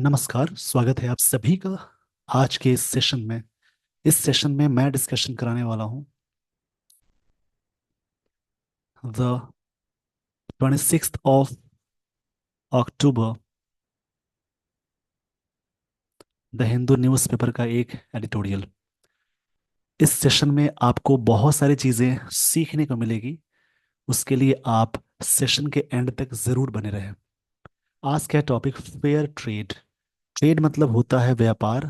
नमस्कार, स्वागत है आप सभी का आज के इस सेशन में मैं डिस्कशन कराने वाला हूँ the 26th of October the Hindu newspaper का एक एडिटोरियल। इस सेशन में आपको बहुत सारी चीज़ें सीखने को मिलेगी। उसके लिए आप सेशन के एंड तक ज़रूर बने रहें। आज का टॉपिक फेयर ट्रेड। ट्रेड मतलब होता है व्यापार।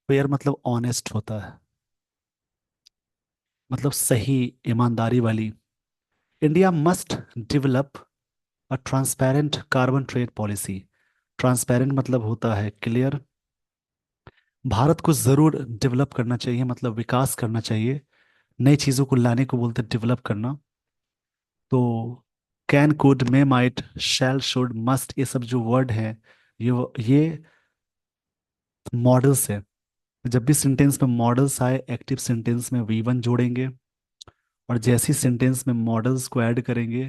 फेयर मतलब ऑनेस्ट होता है, मतलब सही, ईमानदारी वाली। India must develop a transparent carbon trade policy. Transparent मतलब होता है क्लियर। भारत को जरूर डेवलप करना चाहिए, मतलब विकास करना चाहिए। नई चीजों को लाने को बोलते हैं डेवलप करना। तो can, could, may, might, shall, should, must, ये सब जो वर्ड है, ये मॉडल्स है। जब भी सेंटेंस में मॉडल्स आए, एक्टिव सेंटेंस में वी वन जोड़ेंगे, और जैसी सेंटेंस में मॉडल्स को ऐड करेंगे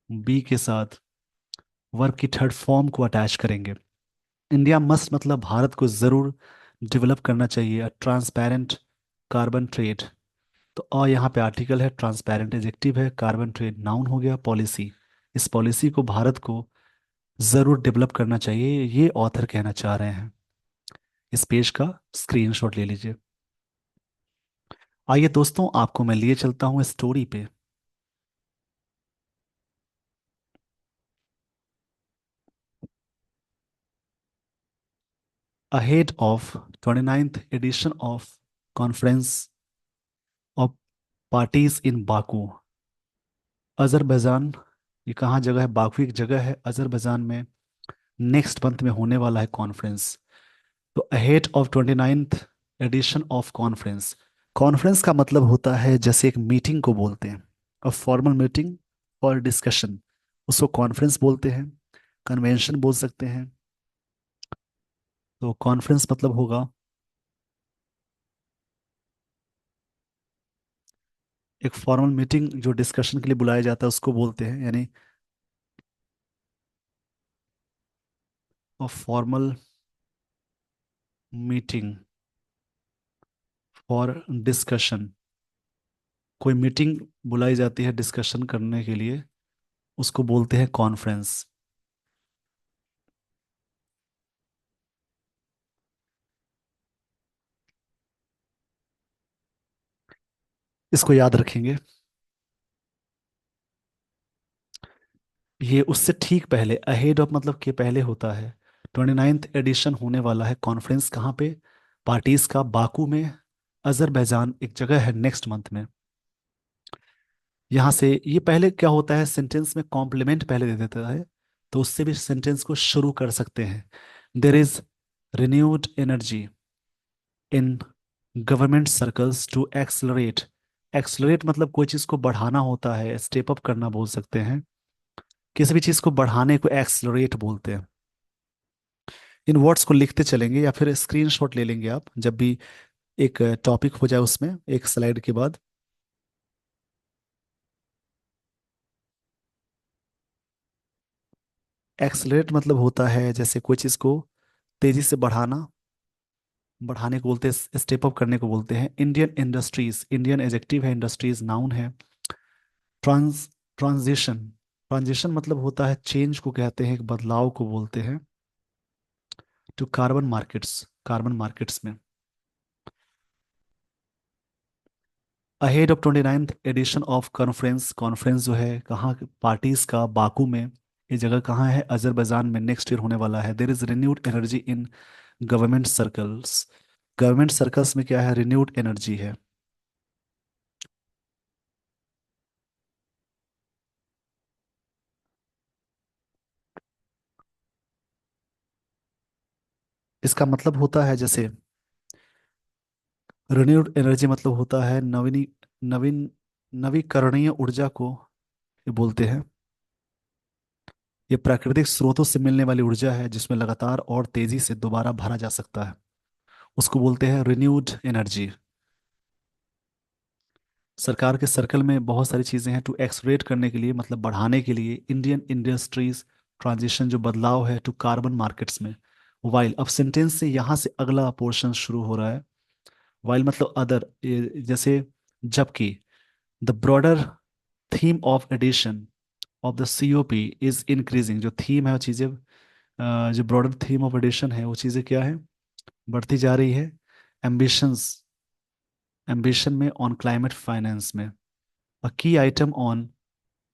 बी के साथ, वर्ब की थर्ड फॉर्म को अटैच करेंगे। इंडिया मस्ट मतलब भारत को जरूर डेवलप करना चाहिए ट्रांसपेरेंट कार्बन ट्रेड। तो यहाँ पे आर्टिकल है, ट्रांसपेरेंट एडजेक्टिव है, कार्बन ट्रेड नाउन हो गया, पॉलिसी। इस पॉलिसी को भारत को जरूर डेवलप करना चाहिए, ये ऑथर कहना चाह रहे हैं। इस पेज का स्क्रीनशॉट ले लीजिए। आइए दोस्तों, आपको मैं लिए चलता हूँ स्टोरी पे। Ahead of 29th edition of conference of parties in Baku, Azerbaijan. ये कहाँ जगह है? बाकू एक जगह है अजरबैजान में। नेक्स्ट मंथ में होने वाला है कॉन्फ्रेंस। तो ahead of 29th edition of conference. Conference का मतलब होता है जैसे एक मीटिंग को बोलते हैं, और फॉर्मल मीटिंग और डिस्कशन, उसको कॉन्फ्रेंस बोलते हैं। कन्वेंशन बोल सकते हैं। तो कॉन्फ्रेंस मतलब होगा एक फॉर्मल मीटिंग जो डिस्कशन के लिए बुलाया जाता है, उसको बोलते हैं, यानी फॉर्मल मीटिंग फॉर डिस्कशन। कोई मीटिंग बुलाई जाती है डिस्कशन करने के लिए, उसको बोलते हैं कॉन्फ्रेंस। इसको याद रखेंगे। ये उससे ठीक पहले, अहेड ऑफ मतलब के पहले होता है। 29th एडिशन होने वाला है कॉन्फ्रेंस, कहाँ पे? पार्टीज का, बाकू में, अजरबैजान एक जगह है, नेक्स्ट मंथ में। यहाँ से ये पहले क्या होता है, सेंटेंस में कॉम्प्लीमेंट पहले दे देता है, तो उससे भी सेंटेंस को शुरू कर सकते हैं। There is renewed energy in government circles to accelerate. Accelerate मतलब कोई चीज़ को बढ़ाना होता है, स्टेप अप करना बोल सकते हैं। किसी भी चीज़ को बढ़ाने को एक्सलरेट बोलते हैं। इन वर्ड्स को लिखते चलेंगे या फिर स्क्रीनशॉट ले लेंगे आप, जब भी एक टॉपिक हो जाए उसमें, एक स्लाइड के बाद। एक्सलरेट मतलब होता है जैसे कोई चीज़ को तेजी से बढ़ाना, बढ़ाने को बोलते हैं, स्टेप अप करने को बोलते हैं। इंडियन इंडस्ट्रीज, इंडियन एडजेक्टिव है, इंडस्ट्रीज नाउन है। ट्रांजिशन, ट्रांजिशन मतलब होता है चेंज को कहते हैं, एक बदलाव को बोलते हैं। To carbon markets, carbon markets में। Ahead of 29th edition of conference, conference जो है कहाँ, पार्टीज का, बाकू में। ये जगह कहाँ है? अजरबैजान में, नेक्स्ट ईयर होने वाला है। देर is renewed energy in government circles. Government circles में क्या है? रिन्यूड एनर्जी है। इसका मतलब होता है जैसे, रिन्यूड एनर्जी मतलब होता है नवीन नवीकरणीय ऊर्जा को ये बोलते हैं। ये प्राकृतिक स्रोतों से मिलने वाली ऊर्जा है जिसमें लगातार और तेजी से दोबारा भरा जा सकता है, उसको बोलते हैं रिन्यूड एनर्जी। सरकार के सर्कल में बहुत सारी चीजें हैं, टू एक्सलरेट करने के लिए मतलब बढ़ाने के लिए। इंडियन इंडस्ट्रीज ट्रांजिशन जो बदलाव है टू कार्बन मार्केट्स में, वाइल, अब सेंटेंस से यहाँ से अगला पोर्शन शुरू हो रहा है। वाइल मतलब अदर, जैसे जबकि, the broader theme of edition of the COP is increasing, जो थीम है वो चीज़ें, जो ब्रॉडर थीम ऑफ एडिशन है वो चीज़ें क्या है, बढ़ती जा रही है। एम्बिशंस, एम्बिशन में, ऑन क्लाइमेट फाइनेंस में। अ की आइटम ऑन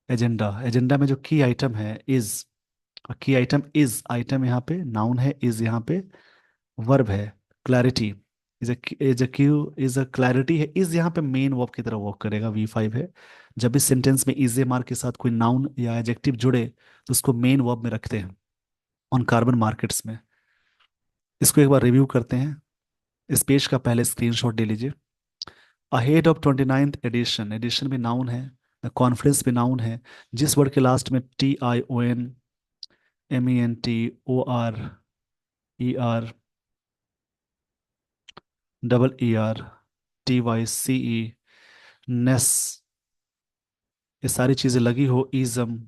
एजेंडा, एजेंडा में जो की आइटम है इज, की आइटम इज, आइटम यहाँ पे नाउन है, इज यहाँ पे वर्ब है। Clarity, is a Q, is a clarity है, इज यहाँ पे मेन वर्ब की तरह वर्क करेगा, V5 है। जब इस सेंटेंस में इज ए मार्क के साथ कोई नाउन या एडजेक्टिव जुड़े तो उसको मेन वर्ब में रखते हैं ऑन कार्बन मार्केट्स में। इसको एक बार रिव्यू करते हैं। इस पेज का पहले स्क्रीनशॉट ले लीजिए। Ahead of 29th edition, edition भी नाउन है, कॉन्फ्रेंस भी नाउन है। जिस वर्ड के लास्ट में TIONMENTORER TYCE नेस, ये सारी चीजें लगी हो, इजम,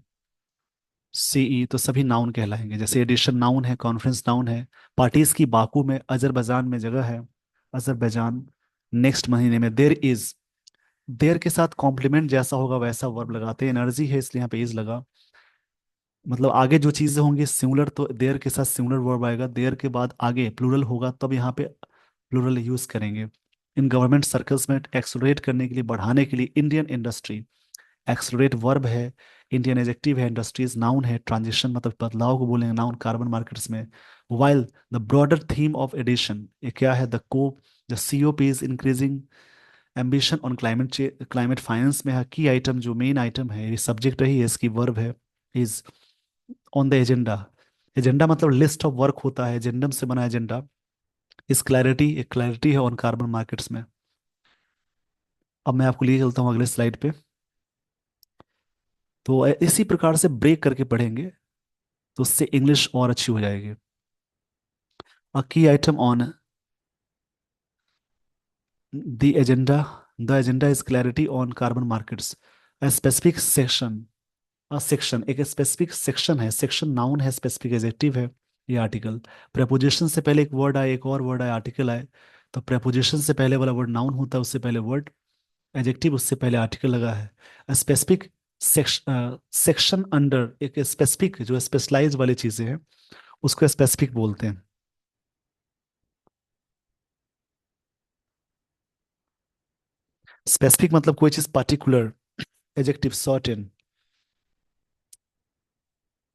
सीई, तो सभी नाउन कहलाएंगे। जैसे एडिशन नाउन है, कॉन्फ्रेंस नाउन है। पार्टीज की बाकू में, अजरबैजान में जगह है, अजरबैजान। नेक्स्ट महीने में, देर इज, देर के साथ कॉम्प्लीमेंट जैसा होगा वैसा वर्ब लगाते हैं, एनर्जी है इसलिए यहाँ पे इज लगा। मतलब आगे जो चीजें होंगी सिमिलर, तो देयर के साथ सिमिलर वर्ब आएगा, देयर के बाद आगे प्लूरल होगा तब यहाँ पे प्लूरल यूज करेंगे। इन गवर्नमेंट सर्कल्स में एक्सलरेट करने के लिए, बढ़ाने के लिए, इंडियन इंडस्ट्री, एक्सलरेट वर्ब है, इंडियन एडजेक्टिव है, इंडस्ट्रीज नाउन है, ट्रांजिशन मतलब बदलाव को बोलेंगे नाउन कार्बन मार्केट्स में। While the broader theme of edition, ये क्या है, the COP is increasing ambition on climate, climate finance में है। की आइटम जो मेन आइटम है, ये सब्जेक्ट रही है, इसकी वर्ब है is. On the agenda, agenda मतलब लिस्ट ऑफ वर्क होता है, एजेंडम से बना एजेंडा। इस क्लैरिटी, एक क्लैरिटी है ऑन कार्बन मार्केट्स में। अब मैं आपको लिए चलता हूँ अगले स्लाइड पे। तो इसी प्रकार से ब्रेक करके पढ़ेंगे तो उससे इंग्लिश और अच्छी हो जाएगी। अ की item on the agenda, the agenda is clarity on carbon markets. A specific section, a section एक स्पेसिफिक सेक्शन है, सेक्शन नाउन है, स्पेसिफिक एडजेक्टिव है। ये आर्टिकल, प्रेपोजिशन से पहले एक वर्ड आए, एक और वर्ड आए, आर्टिकल आए, तो प्रेपोजिशन से पहले वाला वर्ड नाउन होता है, उससे पहले वर्ड एडजेक्टिव, उससे पहले आर्टिकल लगा है। स्पेसिफिक सेक्शन अंडर, एक स्पेसिफिक जो स्पेशलाइज वाली चीजें हैं उसको स्पेसिफिक बोलते हैं। स्पेसिफिक मतलब कोई चीज particular, adjective certain.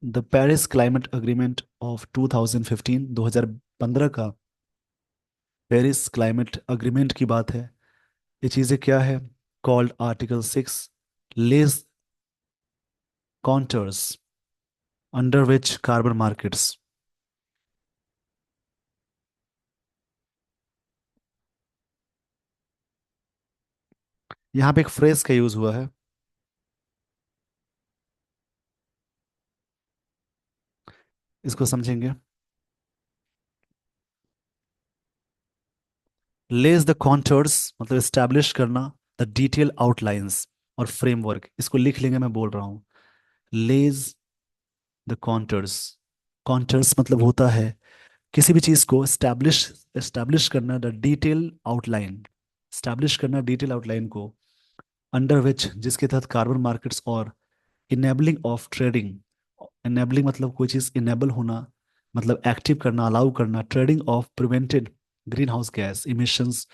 The Paris climate agreement of 2015, 2015 का पेरिस क्लाइमेट अग्रीमेंट की बात है। ये चीजें क्या है, called article 6 lays contours under which carbon markets. यहाँ पे एक फ्रेज का यूज हुआ है, इसको समझेंगे। लेज द कॉन्टर्स मतलब एस्टैब्लिश करना, द डिटेल आउटलाइंस और फ्रेमवर्क, इसको लिख लेंगे, मैं बोल रहा हूँ। लेज द कॉन्टर्स, कॉन्टर्स मतलब होता है किसी भी चीज को एस्टैब्लिश, एस्टैब्लिश करना, द डिटेल आउटलाइन, एस्टैब्लिश करना डिटेल आउटलाइन को, अंडर विच जिसके तहत कार्बन मार्केट्स और इनेबलिंग ऑफ ट्रेडिंग, इनेबलिंग मतलब कोई चीज इनेबल होना, मतलब एक्टिव करना, अलाउ करना, trading of prevented green house gas emissions.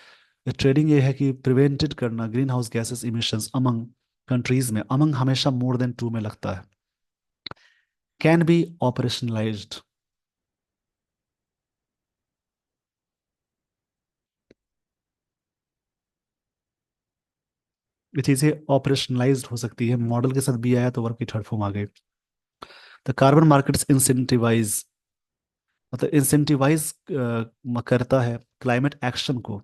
Trading ये है कि प्रिवेंटेड करना green house gases emissions among countries में, अमंग हमेशा मोर देन टू में लगता है। कैन बी ऑपरेशनलाइज्ड, ये चीजें ऑपरेशनलाइज्ड हो सकती है, मॉडल के साथ बी आया तो वर्ब की थर्ड फॉर्म आ गई। द कार्बन मार्केट्स इंसेंटिवाइज, मतलब इंसेंटिवाइज करता है क्लाइमेट एक्शन को।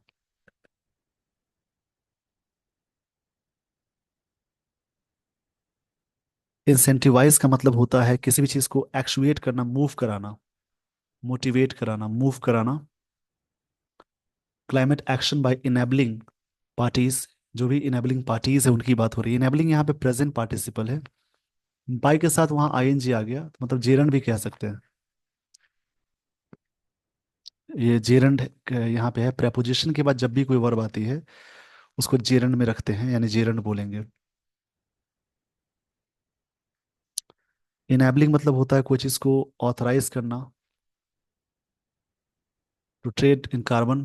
इंसेंटिवाइज का मतलब होता है किसी भी चीज को एक्चुएट करना, मूव कराना, मोटिवेट कराना, मूव कराना। Climate action by enabling parties, जो भी इनेबलिंग पार्टीज है उनकी बात हो रही है। इनेबलिंग यहाँ पे प्रेजेंट पार्टिसिपल है, बाई के साथ वहाँ आईएनजी आ गया, तो मतलब जेरन भी कह सकते हैं। ये जेरंड यहाँ पे है। प्रेपोजिशन के बाद जब भी कोई वर्ब आती है उसको जेरंड में रखते हैं, यानी जेरंड बोलेंगे। इनेबलिंग मतलब होता है कोई चीज़ को ऑथराइज करना, to trade in carbon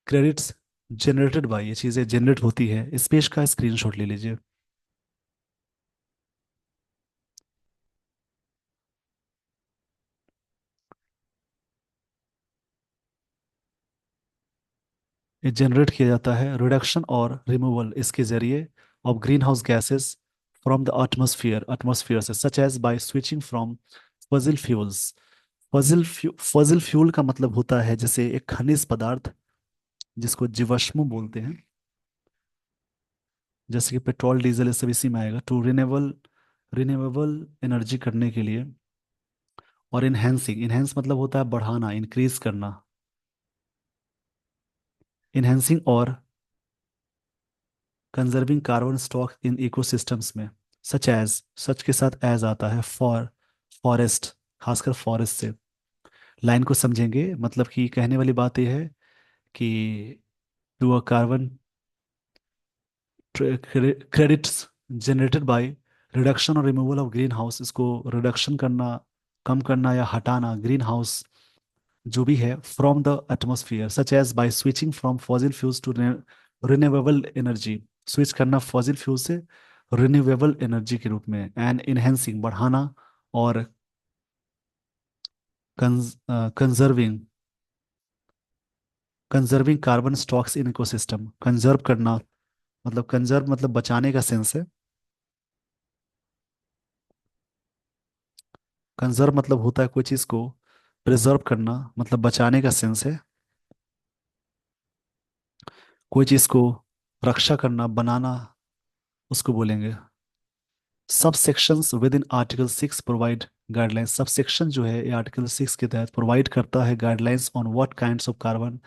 credits generated by, ये चीज़ें जनरेट होती है। इस पेज का स्क्रीनशॉट ले लीजिए। ये जनरेट किया जाता है रिडक्शन और रिमूवल इसके जरिए of greenhouse gases from the atmosphere, atmosphere से, such as by switching from fossil fuels. Fossil fuel का मतलब होता है जैसे एक खनिज पदार्थ जिसको जीवाश्म बोलते हैं, जैसे कि पेट्रोल डीजल, ये सब इसी में आएगा। टू रिन्यूएबल एनर्जी करने के लिए। और इनहेंसिंग, इनहेंस मतलब होता है बढ़ाना, इंक्रीज करना। इनहेंसिंग और conserving carbon stock in ecosystems में, सच एज, सच के साथ एज आता है, फॉरेस्ट, खासकर फॉरेस्ट से। लाइन को समझेंगे, मतलब कि कहने वाली बात यह है कि to a carbon credits generated by reduction और रिमूवल ऑफ ग्रीन हाउस, इसको रिडक्शन करना, कम करना या हटाना ग्रीन हाउस जो भी है from the atmosphere, such as by switching from fossil fuels to renewable energy, switch करना फॉसिल फ्यूल से रिन्यूएबल एनर्जी के रूप में। एंड इनहेंसिंग बढ़ाना, और conserving, conserving carbon stocks in ecosystem, conserve करना, मतलब कंजर्व मतलब बचाने का सेंस है। कंजर्व मतलब होता है कोई चीज़ को प्रिजर्व करना, मतलब बचाने का सेंस है। कोई चीज़ को रक्षा करना, बनाना, उसको बोलेंगे। सब sections with in article 6 provide guidelines, sub section जो है ये आर्टिकल 6 के तहत प्रोवाइड करता है guidelines on what kinds of carbon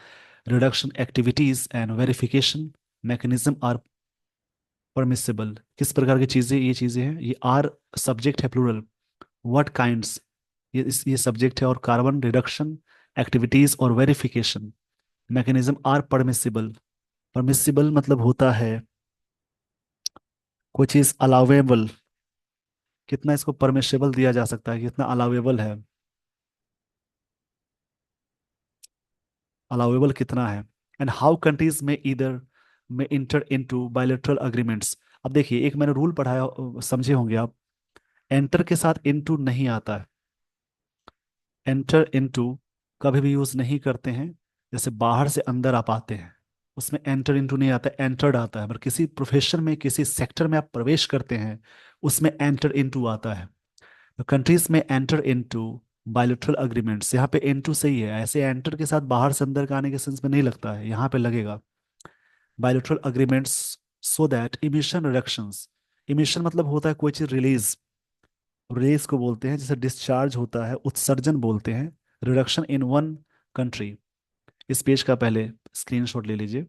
reduction activities and verification mechanism are permissible. किस प्रकार की चीज़ें ये चीज़ें हैं, ये आर सब्जेक्ट है प्लूरल, व्हाट काइंड्स ये सब्जेक्ट है, और कार्बन रिडक्शन एक्टिविटीज और verification mechanism are permissible. Permissible मतलब होता है कोई चीज़ अलाउेबल, कितना इसको परमिशिबल दिया जा सकता है, कितना अलाउेबल है, अलाउेबल कितना है। एंड हाउ कंट्रीज में इंटर इनटू बायलैटरल अग्रीमेंट्स। अब देखिए, एक मैंने रूल पढ़ाया, समझे होंगे आप। एंटर के साथ इनटू नहीं आता है। एंटर इनटू कभी भी यूज नहीं करते हैं। जैसे बाहर से अंदर आप आते हैं, उसमें एंटर इनटू नहीं आता, एंटर्ड आता है। पर किसी प्रोफेशन में, किसी सेक्टर में आप प्रवेश करते हैं, उसमें एंटर इनटू आता है। तो कंट्रीज में एंटर इनटू बायलैटरल अग्रीमेंट्स, यहाँ पे इनटू सही है, ऐसे एंटर के साथ बाहर से अंदर का आने के सेंस में नहीं लगता है, यहाँ पे लगेगा। Bilateral agreements so that emission reductions, emission मतलब होता है कोई चीज रिलीज, रिलीज को बोलते हैं, जैसे डिस्चार्ज होता है उत्सर्जन बोलते हैं। रिडक्शन इन वन कंट्री, इस पेज का पहले स्क्रीनशॉट ले लीजिए।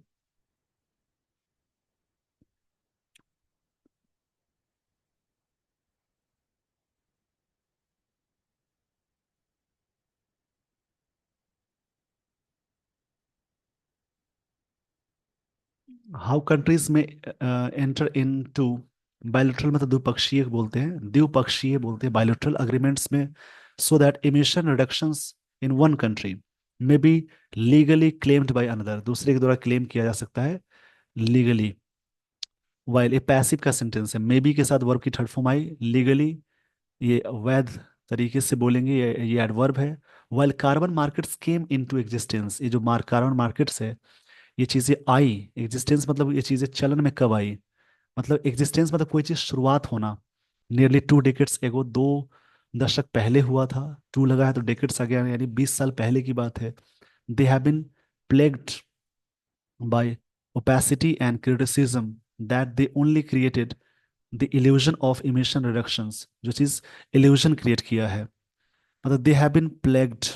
हाउ कंट्रीज में एंटर इन टू, बायलैटरल मतलब द्विपक्षीय बोलते हैं, द्विपक्षीय बोलते हैं बायलैटरल अग्रीमेंट्स में, so that emission reductions in one country में be legally claimed by another, दूसरे के द्वारा क्लेम किया जा सकता है लीगली। वाइल ये पैसिव का सेंटेंस है, मे बी के साथ वर्ब की थर्ड फॉर्म आई, लीगली ये वैध तरीके से बोलेंगे, ये एडवर्ब है। While carbon markets came into existence, ये जो कार्बन मार्केट्स है, ये चीज़ें आई, एग्जिस्टेंस मतलब ये चीज़ें चलन में कब आई, मतलब एग्जिस्टेंस मतलब कोई चीज़ शुरुआत होना। नियरली 2 डेकेड्स एगो, 2 दशक पहले हुआ था, टू लगा है तो डेकेड्स आ गया, यानी 20 साल पहले की बात है। They have been plagued by opacity and criticism that they only created the illusion of emission reductions, जो चीज़ illusion क्रिएट किया है, मतलब they have been plagued।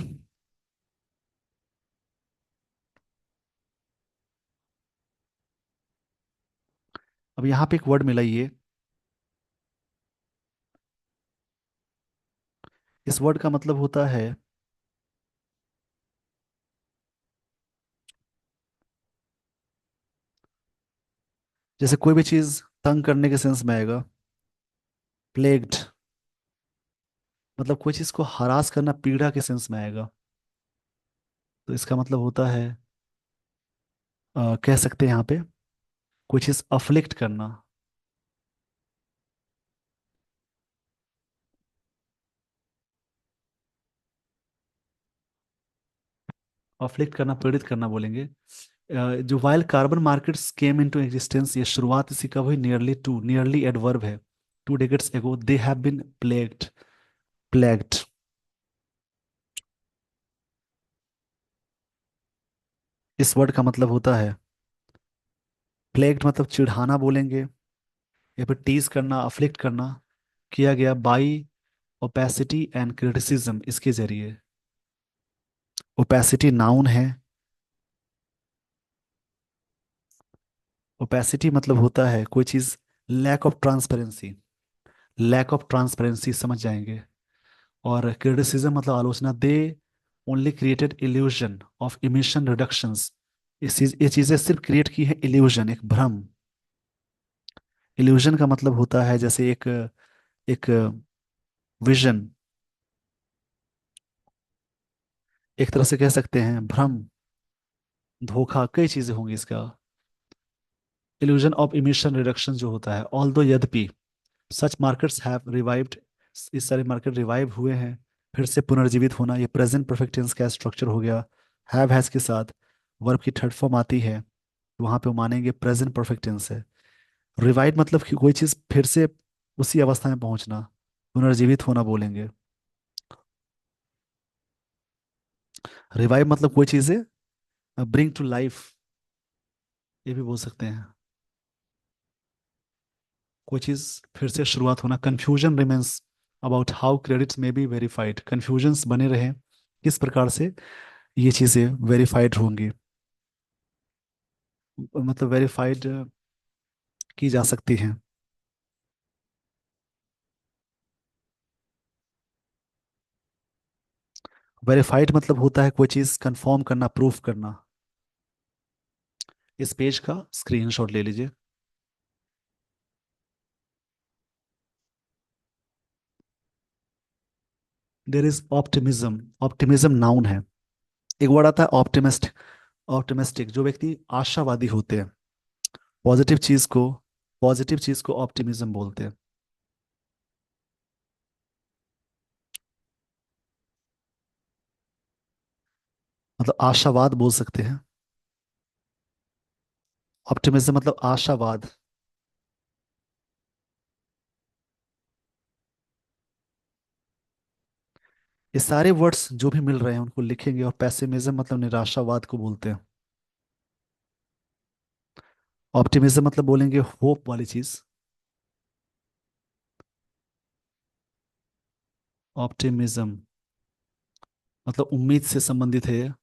अब यहाँ पे एक वर्ड मिला ये, इस वर्ड का मतलब होता है जैसे कोई भी चीज तंग करने के सेंस में आएगा। प्लेग्ड मतलब कोई चीज को हरास करना, पीड़ा के सेंस में आएगा। तो इसका मतलब होता है, कह सकते हैं यहाँ पे, कोई चीज अफ्लिक्ट करना। अफ्लिक्ट करना, पीड़ित करना बोलेंगे। जो while carbon markets came into existence, ये शुरुआत इसी कब हुई? नियरली एडवर्ब है। 2 decades एगो दे हैव बीन प्लेग्ड। इस वर्ड का मतलब होता है, प्लेग्ड मतलब चिढ़ाना बोलेंगे, या फिर टीज करना, अफ्लिक्ट करना, किया गया बाई ओपेसिटी एंड क्रिटिसिज्म, इसके जरिए। ओपेसिटी नाउन है। ओपेसिटी मतलब होता है कोई चीज, lack of transparency, lack of transparency समझ जाएंगे। और क्रिटिसिज्म मतलब आलोचना। They only created illusion of emission reductions, ये चीजें सिर्फ क्रिएट की है इल्यूजन, एक भ्रम। इल्यूजन का मतलब होता है जैसे एक एक विजन, एक तरह से कह सकते हैं भ्रम, धोखा, कई चीजें होंगी इसका। इल्यूजन ऑफ इमिशन रिडक्शन जो होता है, ऑल्दो यद्यपि, सच मार्केट्स हैव रिवाइव्ड, इस सारे मार्केट रिवाइव हुए हैं, फिर से पुनर्जीवित होना, ये प्रेजेंट परफेक्ट टेंस का स्ट्रक्चर हो गया। हैव हैज के साथ वर्ब की थर्ड फॉर्म आती है, तो वहां पे वो मानेंगे प्रेजेंट परफेक्ट टेंस है। रिवाइव मतलब कि कोई चीज फिर से उसी अवस्था में पहुंचना, पुनर्जीवित होना बोलेंगे। रिवाइव मतलब कोई चीजें ब्रिंग टू लाइफ, ये भी बोल सकते हैं। कोई चीज फिर से शुरुआत होना। Confusion remains about how credits में बी वेरीफाइड, कंफ्यूजन्स बने रहे किस प्रकार से ये चीजें वेरीफाइड होंगी, मतलब वेरीफाइड की जा सकती हैं। वेरीफाइड मतलब होता है कोई चीज कंफर्म करना, प्रूफ करना। इस पेज का स्क्रीनशॉट ले लीजिए। There is optimism, optimism noun है। एक वर्ड आता है ऑप्टिमिस्ट, ऑप्टिमिस्टिक, जो व्यक्ति आशावादी होते हैं, पॉजिटिव चीज को, पॉजिटिव चीज को ऑप्टिमिज्म बोलते हैं। मतलब आशावाद बोल सकते हैं। ऑप्टिमिज्म मतलब आशावाद। ये सारे वर्ड्स जो भी मिल रहे हैं उनको लिखेंगे, और पैसिमिज्म मतलब निराशावाद को बोलते हैं। ऑप्टिमिज्म मतलब बोलेंगे होप वाली चीज। ऑप्टिमिज्म मतलब उम्मीद से संबंधित है।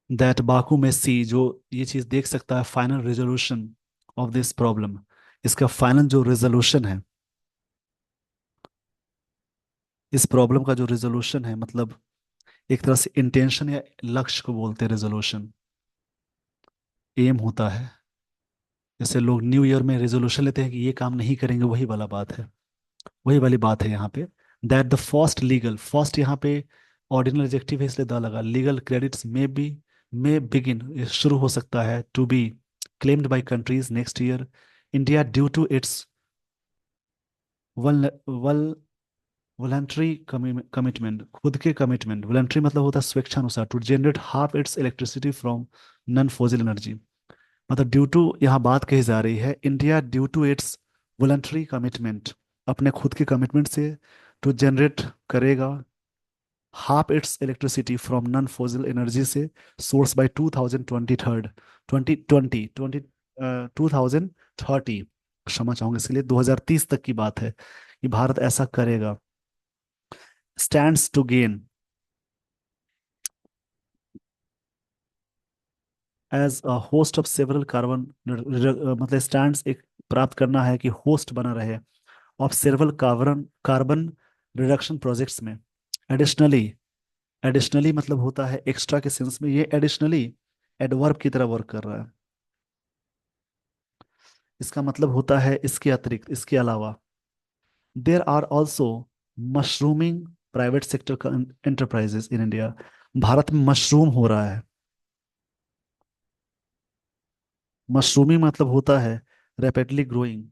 दैट बाकू में सी, जो ये चीज देख सकता है final resolution of this problem, इसका फाइनल जो रेजोल्यूशन है, इस प्रॉब्लम का जो रेजोल्यूशन है, मतलब एक तरह से इंटेंशन या लक्ष्य को बोलते हैं रेजोल्यूशन, एम होता है। जैसे लोग न्यू ईयर में रेजोल्यूशन लेते हैं कि ये काम नहीं करेंगे, वही वाला बात है, वही वाली बात है यहाँ पे। That the first legal, first यहाँ पे ऑर्डिनल एडजेक्टिव है इसलिए द लगा, लीगल क्रेडिट्स मे बिगिन, शुरू हो सकता है, to be claimed by countries next year, India due to its vol vol voluntary commitment, खुद के कमिटमेंट, वॉलंटरी मतलब होता है स्वेच्छानुसार, to generate half its electricity from non fossil energy. मतलब ड्यू टू यहाँ बात कही जा रही है, India due to its voluntary commitment, अपने खुद के कमिटमेंट से टू जनरेट करेगा half its electricity from non fossil energy से, सोर्स बाय 2020 थर्ड 2020 2030, क्षमा चाहूंगा इसके लिए, 2030 तक की बात है कि भारत ऐसा करेगा। Stands to gain as a host of several carbon, मतलब स्टैंड्स एक प्राप्त करना है कि होस्ट बना रहे of several carbon carbon reduction projects में। एडिशनली, एडिशनली मतलब होता है एक्स्ट्रा के सेंस में, ये एडिशनली एडवर्ब की तरह वर्क कर रहा है। इसका मतलब होता है इसके अतिरिक्त, इसके अलावा। There are also mushrooming private sector enterprises in India. भारत में मशरूम हो रहा है। मशरूमिंग मतलब होता है रैपिडली ग्रोइंग,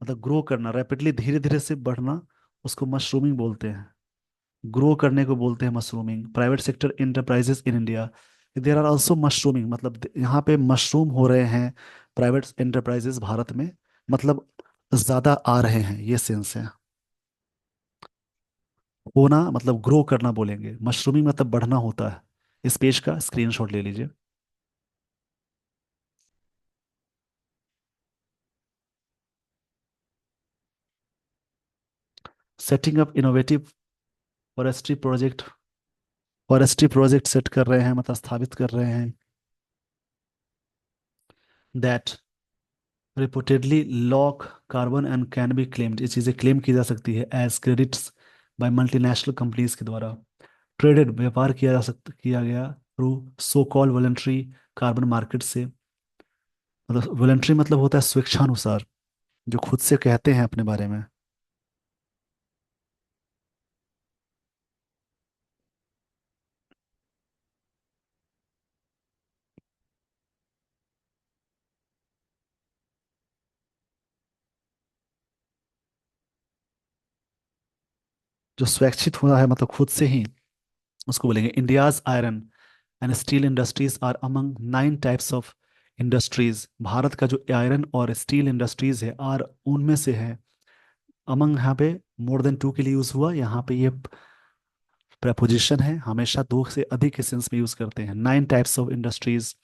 मतलब ग्रो करना, रैपिडली धीरे धीरे से बढ़ना, उसको मशरूमिंग बोलते हैं। ग्रो करने को बोलते हैं mushrooming, private sector enterprises in India. There are also mushrooming, मतलब यहाँ पे मशरूम हो रहे हैं प्राइवेट एंटरप्राइजेस भारत में, मतलब ज्यादा आ रहे हैं, ये सेंस है। होना मतलब ग्रो करना बोलेंगे, मशरूमिंग मतलब बढ़ना होता है। इस पेज का स्क्रीनशॉट ले लीजिए। Setting up innovative forestry project, forestry project set कर रहे हैं, मतलब स्थापित कर रहे हैं। That reportedly lock carbon and can be claimed, ये चीज़ें क्लेम की जा सकती है as credits by multinational companies के द्वारा। ट्रेडेड व्यापार किया जा सकता, किया गया through so call voluntary carbon market से। मतलब वॉलंटरी मतलब होता है स्वेच्छानुसार, जो खुद से कहते हैं अपने बारे में। जो स्वैच्छित होना है मतलब खुद से ही, उसको बोलेंगे। India's iron and steel industries are among 9 types of industries. भारत का जो आयरन और स्टील इंडस्ट्रीज है, आर उनमें से है। अमंग यहाँ पे मोर देन टू के लिए यूज हुआ, यहाँ पे ये प्रपोजिशन है, हमेशा दो से अधिक के सेंस में यूज करते हैं। 9 types of industries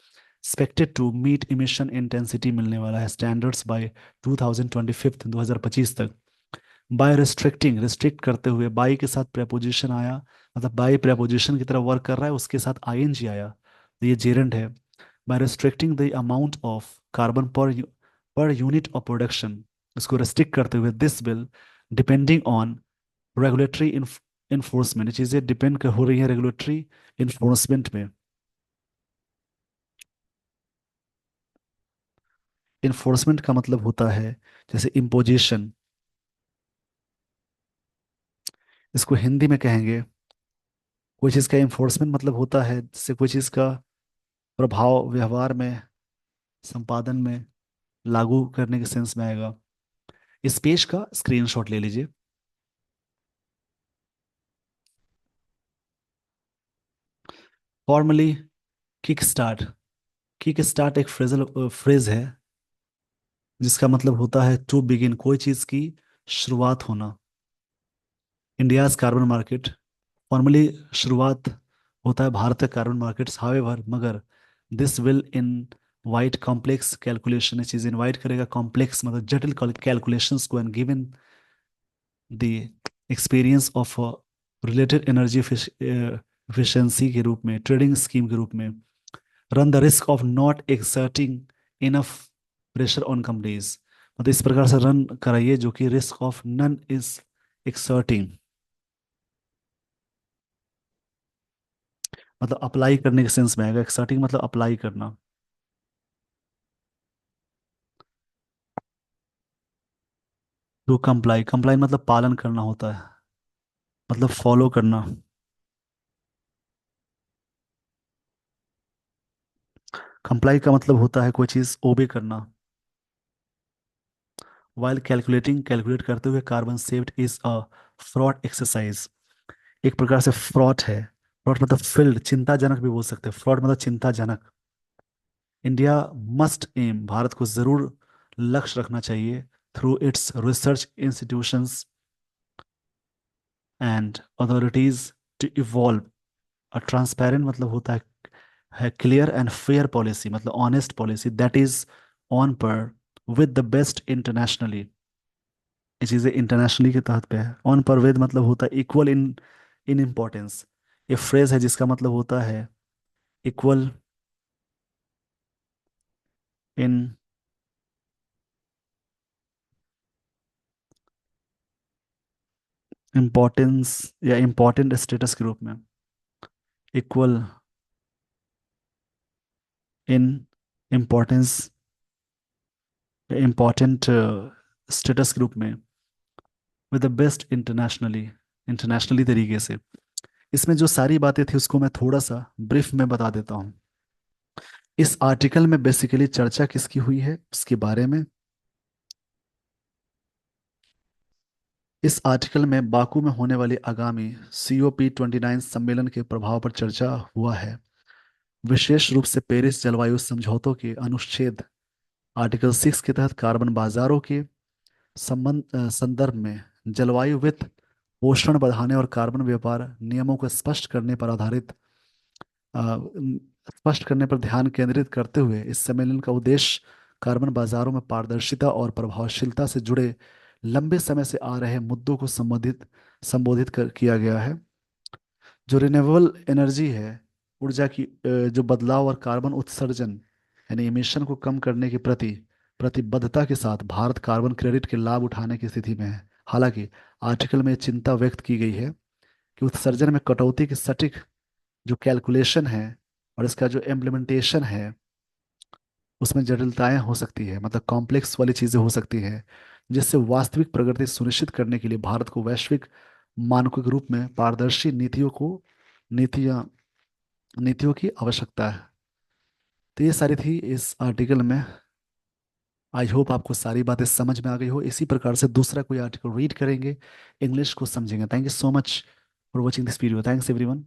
expected to meet emission intensity, मिलने वाला है स्टैंडर्ड्स बाय 2025, 2025 तक। बाय रिस्ट्रिक्टिंग, रिस्ट्रिक्ट करते हुए, बाई के साथ preposition आया, मतलब बाई preposition की तरह वर्क कर रहा है, उसके साथ आईएनजी आया, तो ये जेरेंट है। By restricting the amount of carbon per unit of production, इसको रिस्ट्रिक्ट करते हुए, this will depending on regulatory enforcement, ये चीज़ें डिपेंड हो रही है रेगुलेटरी इन्फोर्समेंट में। इन्फोर्समेंट का मतलब होता है जैसे इम्पोजिशन, इसको हिंदी में कहेंगे। कोई चीज़ का इन्फोर्समेंट मतलब होता है जैसे कोई चीज़ का प्रभाव व्यवहार में, संपादन में, लागू करने के सेंस में आएगा। इस पेज का स्क्रीनशॉट ले लीजिए। Formally kick start, kick start एक फ्रेजल फ्रेज है जिसका मतलब होता है टू बिगिन, कोई चीज की शुरुआत होना। इंडियाज कार्बन मार्केट, फॉर्मली शुरुआत होता है भारत का कार्बन मार्केट्स, हावेवर मगर, this will invite complex calculation, ये चीज इनवाइट करेगा कॉम्प्लेक्स मतलब जटिल कैलकुलेशंस को, and given the experience of related energy efficiency के रूप में, ट्रेडिंग स्कीम के रूप में। Run the risk of not exerting enough pressure on companies, मतलब इस प्रकार से रन कराइए जो कि risk of none is exerting, मतलब अप्लाई करने के सेंस में आएगा। एक्सर्टिंग मतलब अप्लाई करना। टू कंप्लाई, कंप्लाई मतलब पालन करना होता है, मतलब फॉलो करना। कंप्लाई का मतलब होता है कोई चीज ओबे करना। वाइल कैलकुलेटिंग, कैलकुलेट करते हुए, carbon saved is a fraud exercise, एक प्रकार से फ्रॉड है। फ्रॉड मतलब फिल्ड, चिंताजनक भी बोल सकते हैं, फ्रॉड मतलब चिंताजनक। इंडिया मस्ट एम, भारत को जरूर लक्ष्य रखना चाहिए, through its research institutions and authorities, to evolve a transparent, मतलब होता है क्लियर एंड फेयर पॉलिसी, मतलब honest policy that is on par with the best internationally, ये चीज़ें इंटरनेशनली के तहत पे है। ऑन पर विद मतलब होता है इक्वल इन, इन इम्पोर्टेंस। ये फ्रेज है जिसका मतलब होता है इक्वल इन इम्पोर्टेंस या इम्पोर्टेंट स्टेटस के रूप में। Equal in importance important status group में with the best internationally, internationally तरीके से। इसमें जो सारी बातें थी उसको मैं थोड़ा सा ब्रीफ में बता देता हूँ। इस आर्टिकल में बेसिकली चर्चा किसकी हुई है उसके बारे में। इस आर्टिकल में बाकू में होने वाली आगामी COP29 सम्मेलन के प्रभाव पर चर्चा हुआ है, विशेष रूप से पेरिस जलवायु समझौतों के अनुच्छेद आर्टिकल 6 के तहत कार्बन बाजारों के संदर्भ में जलवायु वित्त, पोषण बढ़ाने और कार्बन व्यापार नियमों को स्पष्ट करने पर ध्यान केंद्रित करते हुए इस सम्मेलन का उद्देश्य कार्बन बाजारों में पारदर्शिता और प्रभावशीलता से जुड़े लंबे समय से आ रहे मुद्दों को किया गया है। जो रिन्यूएबल एनर्जी है, ऊर्जा की जो बदलाव और कार्बन उत्सर्जन यानी इमिशन को कम करने के प्रति प्रतिबद्धता के साथ भारत कार्बन क्रेडिट के लाभ उठाने की स्थिति में है। हालांकि आर्टिकल में चिंता व्यक्त की गई है कि उत्सर्जन में कटौती की सटीक जो कैलकुलेशन है और इसका जो इम्प्लीमेंटेशन है उसमें जटिलताएं हो सकती है, मतलब कॉम्प्लेक्स वाली चीजें हो सकती है, जिससे वास्तविक प्रगति सुनिश्चित करने के लिए भारत को वैश्विक मानकों के रूप में पारदर्शी नीतियां नीतियों की आवश्यकता है। तो ये सारी थी इस आर्टिकल में। आई होप आपको सारी बातें समझ में आ गई हो। इसी प्रकार से दूसरा कोई आर्टिकल रीड करेंगे, इंग्लिश को समझेंगे। Thank you so much for watching this video. Thanks everyone.